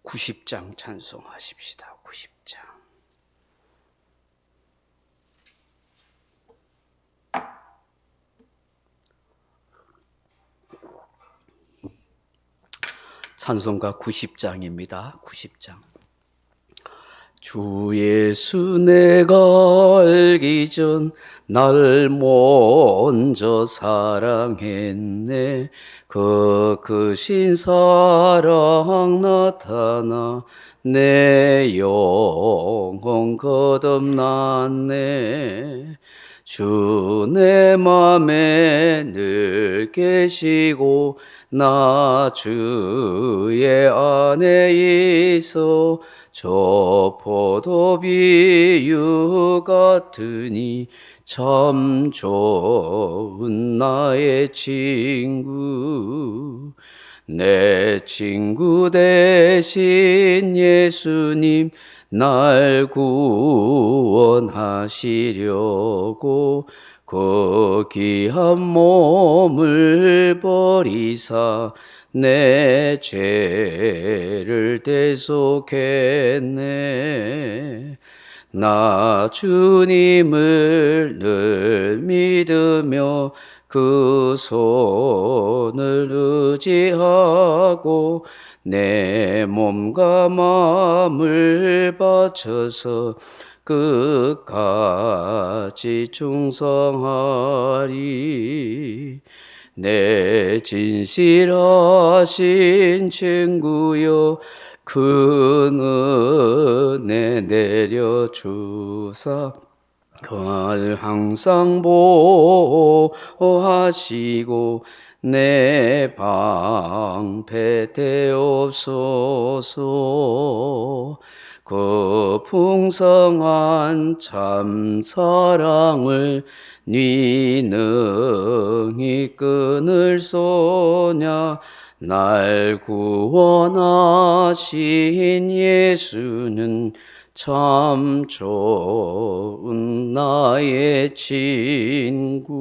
90장 찬송하십시다. 90장. 찬송가 90장입니다. 90장. 주 예수 내가 알기 전 날 먼저 사랑했네. 그 크신 사랑 나타나 내 영혼 거듭났네. 주 내 맘에 늘 계시고 나 주의 안에 있어 저 포도 비유 같으니 참 좋은 나의 친구. 내 친구 대신 예수님 날 구원하시려고 그 귀한 몸을 버리사 내 죄를 대속했네. 나 주님을 늘 믿으며 그 손을 의지하고 내 몸과 마음을 바쳐서 끝까지 충성하리. 내 진실하신 친구여 큰 은혜 내려주사 날 항상 보호하시고 내 방패 되옵소서. 그 풍성한 참 사랑을 네 능히 끊을 소냐. 날 구원하신 예수는 참 좋은 나의 친구.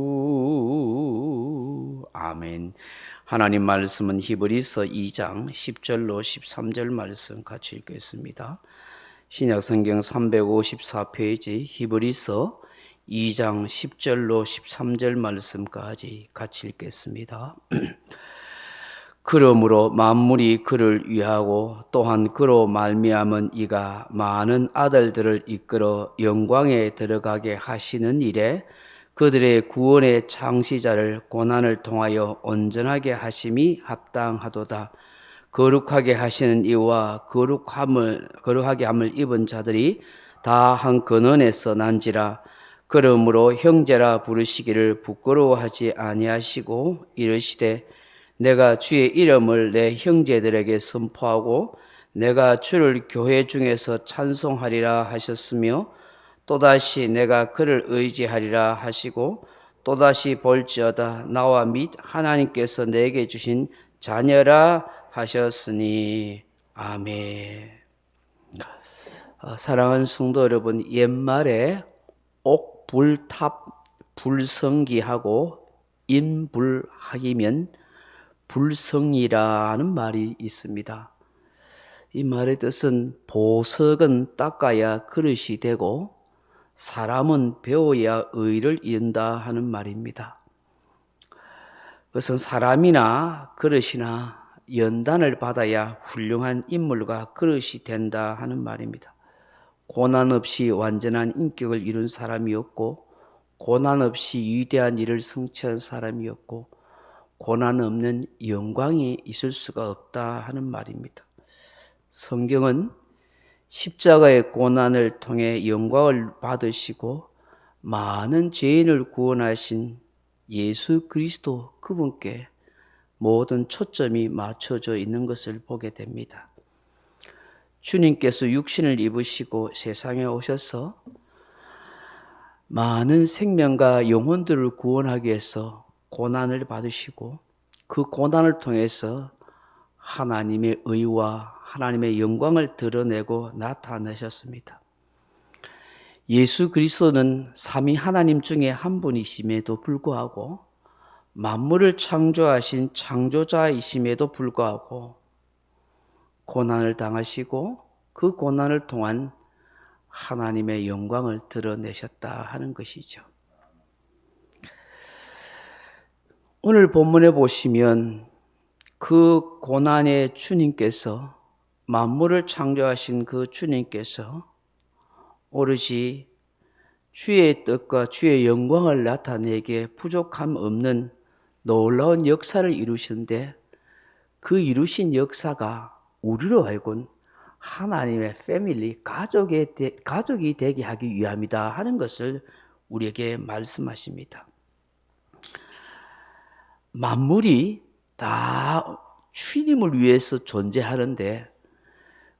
아멘. 하나님 말씀은 히브리서 2장 10절로 13절 말씀 같이 읽겠습니다. 신약성경 354페이지 히브리서 2장 10절로 13절 말씀까지 같이 읽겠습니다. 그러므로 만물이 그를 위하고 또한 그로 말미암은 이가 많은 아들들을 이끌어 영광에 들어가게 하시는 일에 그들의 구원의 창시자를 고난을 통하여 온전하게 하심이 합당하도다. 거룩하게 하시는 이와 거룩하게 함을 입은 자들이 다 한 근원에서 난지라. 그러므로 형제라 부르시기를 부끄러워하지 아니하시고 이르시되 내가 주의 이름을 내 형제들에게 선포하고 내가 주를 교회 중에서 찬송하리라 하셨으며 또다시 내가 그를 의지하리라 하시고 또다시 볼지어다 나와 및 하나님께서 내게 주신 자녀라 하셨으니 아멘. 사랑하는 성도 여러분, 옛말에 옥불탑 불성기하고 인불학이면 불성이라는 말이 있습니다. 이 말의 뜻은 보석은 닦아야 그릇이 되고 사람은 배워야 의를 이룬다 하는 말입니다. 그것은 사람이나 그릇이나 연단을 받아야 훌륭한 인물과 그릇이 된다 하는 말입니다. 고난 없이 완전한 인격을 이룬 사람이었고 고난 없이 위대한 일을 성취한 사람이었고 고난 없는 영광이 있을 수가 없다 하는 말입니다. 성경은 십자가의 고난을 통해 영광을 받으시고 많은 죄인을 구원하신 예수 그리스도 그분께 모든 초점이 맞춰져 있는 것을 보게 됩니다. 주님께서 육신을 입으시고 세상에 오셔서 많은 생명과 영혼들을 구원하기 위해서 고난을 받으시고 그 고난을 통해서 하나님의 의와 하나님의 영광을 드러내고 나타내셨습니다. 예수 그리스도는 삼위 하나님 중에 한 분이심에도 불구하고 만물을 창조하신 창조자이심에도 불구하고 고난을 당하시고 그 고난을 통한 하나님의 영광을 드러내셨다 하는 것이죠. 오늘 본문에 보시면 그 고난의 주님께서, 만물을 창조하신 그 주님께서 오롯이 주의 뜻과 주의 영광을 나타내기에 부족함 없는 놀라운 역사를 이루시는데, 그 이루신 역사가 우리로 하여금 하나님의 패밀리, 가족이 되게 하기 위함이다 하는 것을 우리에게 말씀하십니다. 만물이 다 주님을 위해서 존재하는데,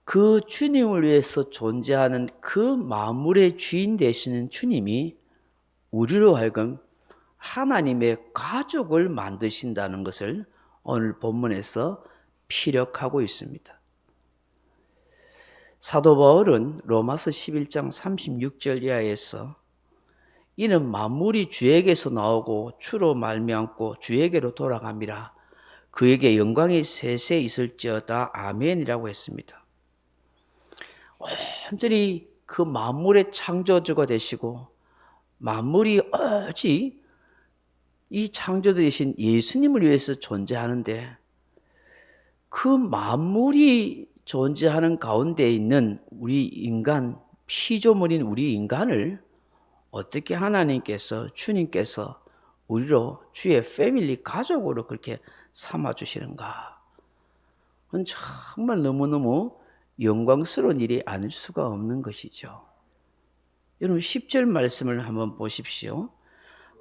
그 주님을 위해서 존재하는 그 만물의 주인 되시는 주님이 우리로 하여금 하나님의 가족을 만드신다는 것을 오늘 본문에서 피력하고 있습니다. 사도 바울은 로마서 11장 36절 이하에서 이는 만물이 주에게서 나오고 주로 말미암고 주에게로 돌아갑니다. 그에게 영광이 세세 있을지어다. 아멘이라고 했습니다. 완전히 그 만물의 창조주가 되시고 만물이 오직 이 창조되신 예수님을 위해서 존재하는데, 그 만물이 존재하는 가운데 있는 우리 인간, 피조물인 우리 인간을 어떻게 하나님께서, 주님께서 우리로 주의 패밀리, 가족으로 그렇게 삼아주시는가. 그건 정말 너무너무 영광스러운 일이 아닐 수가 없는 것이죠. 여러분 10절 말씀을 한번 보십시오.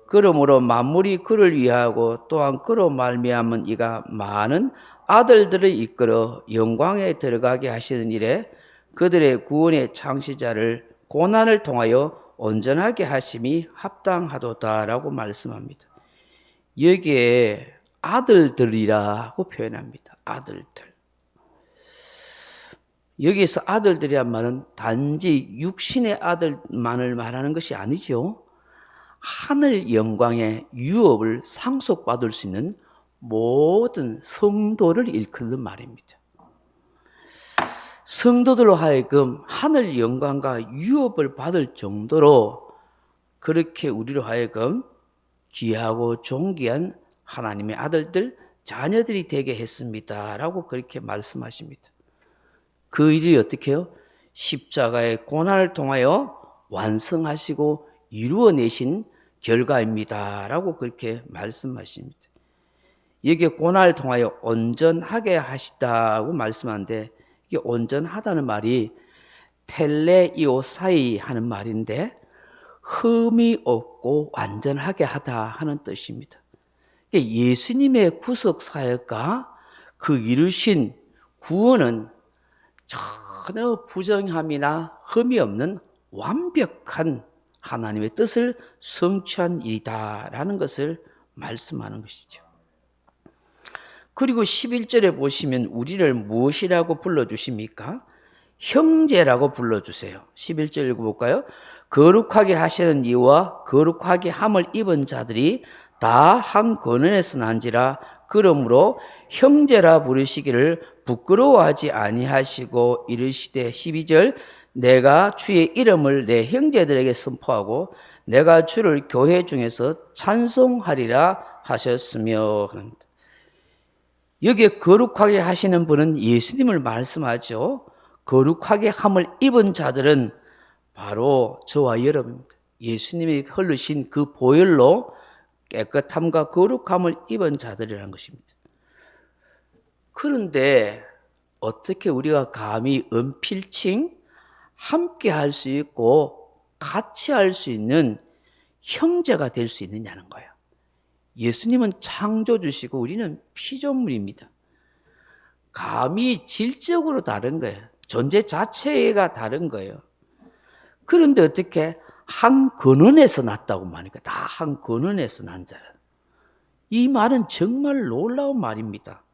그러므로 만물이 그를 위하고 또한 그로 말미암은 이가 많은 아들들을 이끌어 영광에 들어가게 하시는 일에 그들의 구원의 창시자를 고난을 통하여 온전하게 하심이 합당하도다라고 말씀합니다. 여기에 아들들이라고 표현합니다. 아들들. 여기서 아들들이란 말은 단지 육신의 아들만을 말하는 것이 아니죠. 하늘 영광의 유업을 상속받을 수 있는 모든 성도를 일컫는 말입니다. 성도들로 하여금 하늘 영광과 유업을 받을 정도로 그렇게 우리로 하여금 귀하고 존귀한 하나님의 아들들, 자녀들이 되게 했습니다 라고 그렇게 말씀하십니다. 그 일이 어떻게 해요? 십자가의 고난을 통하여 완성하시고 이루어내신 결과입니다 라고 그렇게 말씀하십니다. 여기에 고난을 통하여 온전하게 하시다고 말씀하는데, 이게 온전하다는 말이 텔레이오사이 하는 말인데 흠이 없고 완전하게 하다 하는 뜻입니다. 예수님의 구속 사역과 그 이루신 구원은 전혀 부정함이나 흠이 없는 완벽한 하나님의 뜻을 성취한 일이다라는 것을 말씀하는 것이죠. 그리고 11절에 보시면 우리를 무엇이라고 불러주십니까? 형제라고 불러주세요. 11절 읽어볼까요? 거룩하게 하시는 이와 거룩하게 함을 입은 자들이 다 한 권원에서 난지라. 그러므로 형제라 부르시기를 부끄러워하지 아니하시고 이르시되 12절 내가 주의 이름을 내 형제들에게 선포하고 내가 주를 교회 중에서 찬송하리라 하셨으며. 여기에 거룩하게 하시는 분은 예수님을 말씀하죠. 거룩하게 함을 입은 자들은 바로 저와 여러분입니다. 예수님이 흘리신 그 보혈로 깨끗함과 거룩함을 입은 자들이라는 것입니다. 그런데 어떻게 우리가 감히 은필칭 함께 할 수 있고 같이 할 수 있는 형제가 될 수 있느냐는 거예요. 예수님은 창조주시고 우리는 피조물입니다. 감히 질적으로 다른 거예요. 존재 자체가 다른 거예요. 그런데 어떻게 한 근원에서 났다고 말하니까 다 한 근원에서 난 자라. 이 말은 정말 놀라운 말입니다.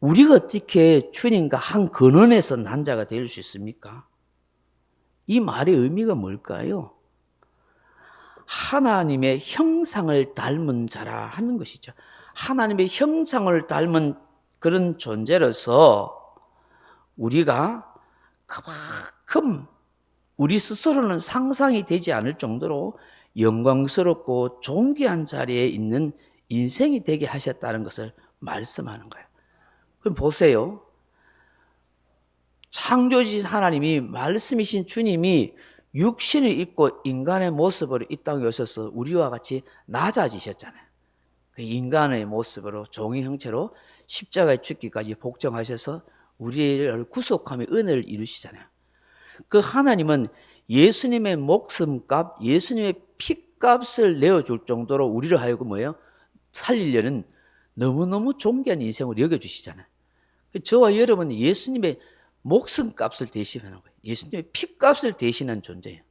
우리가 어떻게 주님과 한 근원에서 난 자가 될 수 있습니까? 이 말의 의미가 뭘까요? 하나님의 형상을 닮은 자라 하는 것이죠. 하나님의 형상을 닮은 그런 존재로서 우리가 그만큼 우리 스스로는 상상이 되지 않을 정도로 영광스럽고 존귀한 자리에 있는 인생이 되게 하셨다는 것을 말씀하는 거예요. 그럼 보세요. 창조주신 하나님이, 말씀이신 주님이 육신을 입고 인간의 모습으로 이 땅에 오셔서 우리와 같이 낮아지셨잖아요. 그 인간의 모습으로 종의 형체로 십자가에 죽기까지 복종하셔서 우리를 구속하며 은혜를 이루시잖아요. 그 하나님은 예수님의 목숨값, 예수님의 피값을 내어줄 정도로 우리를 하여금 뭐예요? 살리려는 너무너무 존귀한 인생을 여겨주시잖아요. 저와 여러분은 예수님의 목숨값을 대신하는 거예요. 예수님의 피값을 대신한 존재예요.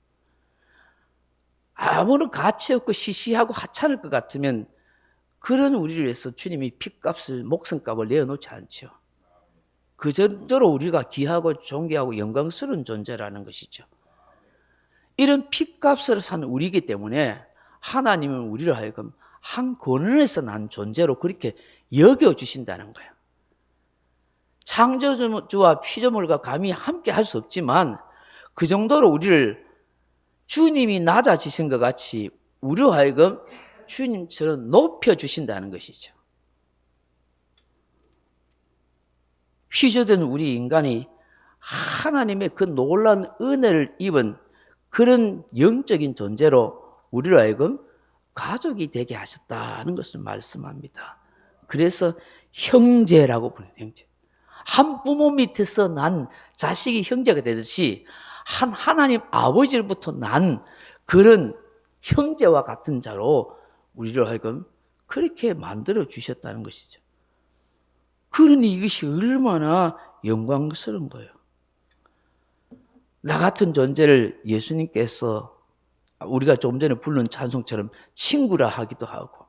아무런 가치 없고 시시하고 하찮을 것 같으면 그런 우리를 위해서 주님이 피값을, 목숨값을 내어놓지 않죠. 그 정도로 우리가 귀하고 존귀하고 영광스러운 존재라는 것이죠. 이런 피값을 산 우리이기 때문에 하나님은 우리를 하여금 한 근원에서 난 존재로 그렇게 여겨주신다는 거예요. 창조주와 피조물과 감히 함께 할 수 없지만 그 정도로 우리를 주님이 낮아지신 것 같이 우리로 하여금 주님처럼 높여주신다는 것이죠. 휘저든 우리 인간이 하나님의 그 놀라운 은혜를 입은 그런 영적인 존재로 우리로 하여금 가족이 되게 하셨다는 것을 말씀합니다. 그래서 형제라고 부르는 형제. 한 부모 밑에서 난 자식이 형제가 되듯이 한 하나님 아버지로부터 난 그런 형제와 같은 자로 우리를 하여금 그렇게 만들어 주셨다는 것이죠. 그러니 이것이 얼마나 영광스러운 거예요. 나 같은 존재를 예수님께서 우리가 좀 전에 부른 찬송처럼 친구라 하기도 하고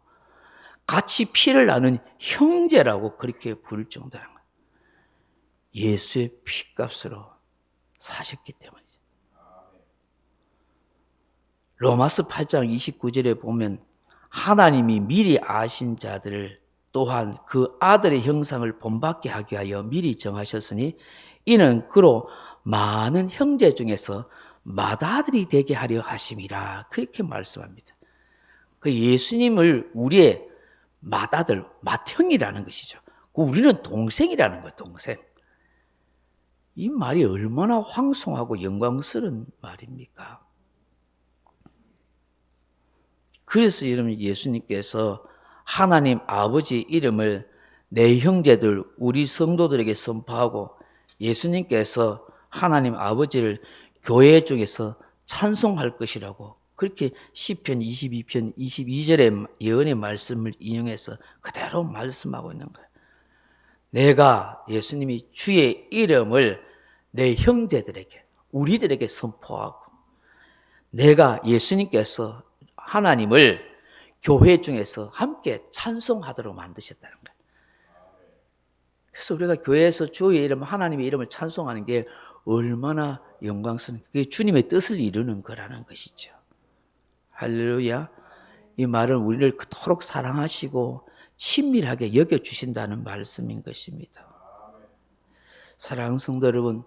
같이 피를 나눈 형제라고 그렇게 부를 정도라는 거예요. 예수의 피값으로 사셨기 때문이죠. 로마서 8장 29절에 보면 하나님이 미리 아신 자들을 또한 그 아들의 형상을 본받게 하기 위하여 미리 정하셨으니 이는 그로 많은 형제 중에서 맏아들이 되게 하려 하심이라 그렇게 말씀합니다. 그 예수님을 우리의 맏아들, 맏형이라는 것이죠. 우리는 동생이라는 거예요. 동생. 이 말이 얼마나 황송하고 영광스러운 말입니까? 그래서 여러분 예수님께서 하나님 아버지 이름을 내 형제들 우리 성도들에게 선포하고 예수님께서 하나님 아버지를 교회 중에서 찬송할 것이라고 그렇게 시편 22편 22절의 예언의 말씀을 인용해서 그대로 말씀하고 있는 거예요. 내가 예수님이 주의 이름을 내 형제들에게 우리들에게 선포하고 내가 예수님께서 하나님을 교회 중에서 함께 찬송하도록 만드셨다는 거예요. 그래서 우리가 교회에서 주의 이름, 하나님의 이름을 찬송하는 게 얼마나 영광스러운, 그게 주님의 뜻을 이루는 거라는 것이죠. 할렐루야. 이 말은 우리를 그토록 사랑하시고 친밀하게 여겨주신다는 말씀인 것입니다. 사랑하는 성도 여러분,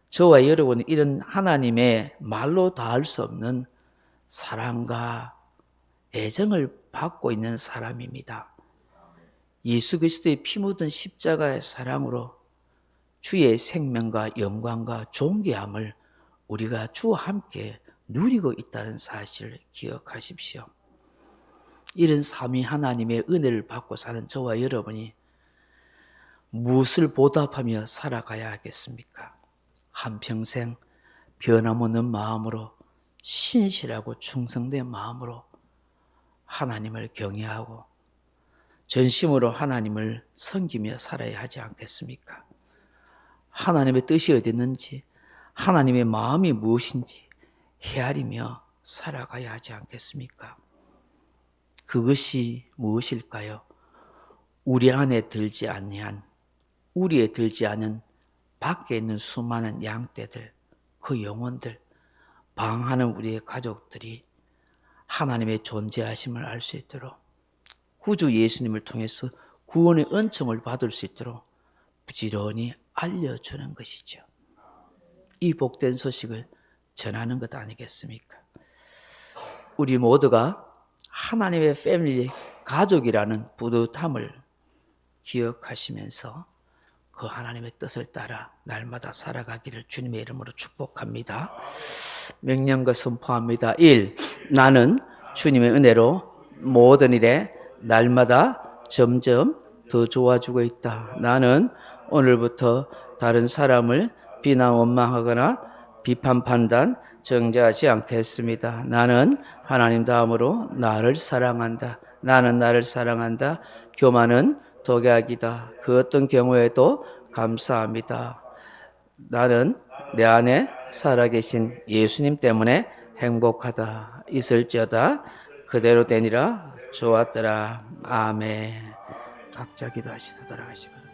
저와 여러분은 이런 하나님의 말로 다할 수 없는 사랑과 애정을 받고 있는 사람입니다. 예수 그리스도의 피 묻은 십자가의 사랑으로 주의 생명과 영광과 존귀함을 우리가 주와 함께 누리고 있다는 사실을 기억하십시오. 이런 삼위 하나님의 은혜를 받고 사는 저와 여러분이 무엇을 보답하며 살아가야 하겠습니까? 한평생 변함없는 마음으로 신실하고 충성된 마음으로 하나님을 경외하고 전심으로 하나님을 섬기며 살아야 하지 않겠습니까? 하나님의 뜻이 어디 있는지 하나님의 마음이 무엇인지 헤아리며 살아가야 하지 않겠습니까? 그것이 무엇일까요? 우리 안에 들지 아니한 우리에 들지 않은 밖에 있는 수많은 양떼들, 그 영혼들, 방황하는 우리의 가족들이 하나님의 존재하심을 알 수 있도록 구주 예수님을 통해서 구원의 은총을 받을 수 있도록 부지런히 알려주는 것이죠. 이 복된 소식을 전하는 것 아니겠습니까? 우리 모두가 하나님의 패밀리, 가족이라는 뿌듯함을 기억하시면서 그 하나님의 뜻을 따라 날마다 살아가기를 주님의 이름으로 축복합니다. 명령과 선포합니다. 1. 나는 주님의 은혜로 모든 일에 날마다 점점 더 좋아지고 있다. 나는 오늘부터 다른 사람을 비난 원망하거나 비판 판단 정죄하지 않겠습니다. 나는 하나님 다음으로 나를 사랑한다. 나는 나를 사랑한다. 교만은 독약이다. 그 어떤 경우에도 감사합니다. 나는 내 안에 살아계신 예수님 때문에 행복하다. 있을지어다 그대로 되니라. 좋았더라. 아멘. 각자 기도하시다 돌아가시고.